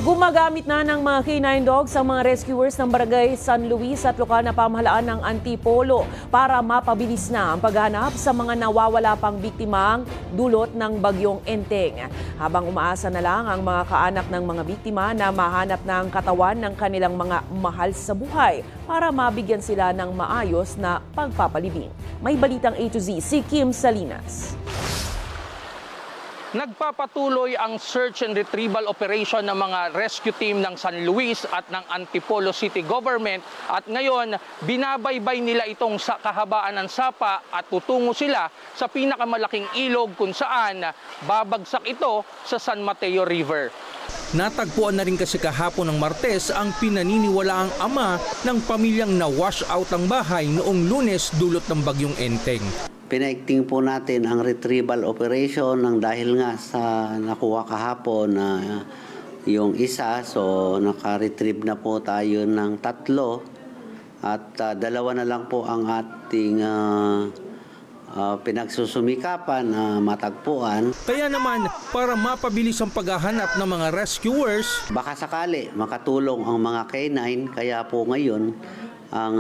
Gumagamit na ng mga K9 dogs ang mga rescuers ng Barangay San Luis at lokal na pamahalaan ng Antipolo para mapabilis na ang paghahanap sa mga nawawala pang biktimang dulot ng bagyong Enteng. Habang umaasa na lang ang mga kaanak ng mga biktima na mahanap na ang katawan ng kanilang mga mahal sa buhay para mabigyan sila ng maayos na pagpapalibing. May balitang A to Z si Kim Salinas. Nagpapatuloy ang search and retrieval operation ng mga rescue team ng San Luis at ng Antipolo City Government at ngayon binabaybay nila itong sa kahabaan ng sapa at tutungo sila sa pinakamalaking ilog kung saan babagsak ito sa San Mateo River. Natagpuan na rin kasi kahapon ng Martes ang pinaniniwalaang ama ng pamilyang na-wash out ang bahay noong Lunes dulot ng bagyong Enteng. Pinaigting po natin ang retrieval operation ng dahil nga sa nakuha kahapon na yung isa. So naka-retrieve na po tayo ng 3 at 2 na lang po ang ating pinagsusumikapan na matagpuan. Kaya naman para mapabilis ang paghahanap ng mga rescuers, baka sakali makatulong ang mga K9 kaya po ngayon ang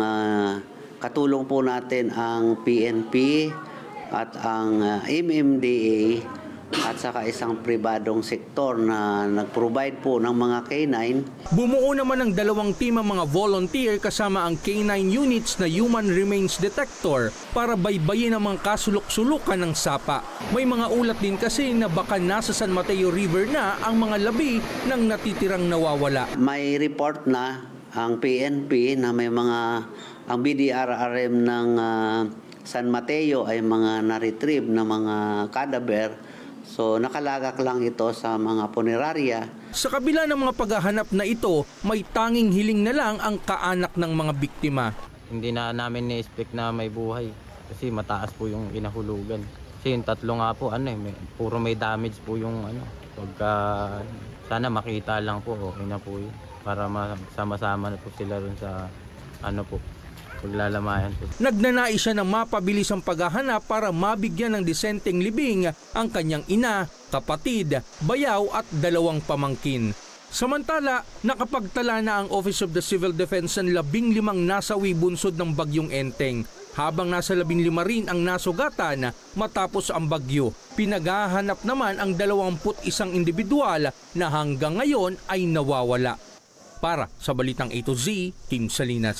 katulong po natin ang PNP at ang MMDA at saka isang pribadong sektor na nag-provide po ng mga K9. Bumuo naman ng 2 team ang mga volunteer kasama ang K9 units na Human Remains Detector para baybayin ang mga kasulok-sulukan ng sapa. May mga ulat din kasi na baka nasa San Mateo River na ang mga labi ng natitirang nawawala. May report na ang PNP na may mga ang BDRRM ng San Mateo ay mga na-retrieve na mga cadaver. So nakalagak lang ito sa mga punerarya. Sa kabila ng mga paghahanap na ito, may tanging hiling na lang ang kaanak ng mga biktima. Hindi na namin ni-expect na may buhay kasi mataas po yung kinahulugan. Kasi yung 3 nga po, puro may damage po yung pagka sana makita lang po, okay na po yun. Para sama-sama na po sila rin sa paglalamayan po. Nagnanais siya ng mapabilis ang paghahanap para mabigyan ng disenteng libing ang kanyang ina, kapatid, bayaw at 2 pamangkin. Samantala, nakapagtala na ang Office of the Civil Defense ng 15 nasawi bunsod ng bagyong Enteng. Habang nasa 15 rin ang nasugatan matapos ang bagyo. Pinaghahanap naman ang 21 individual na hanggang ngayon ay nawawala. Para sa Balitang A to Z, Kim Salinas.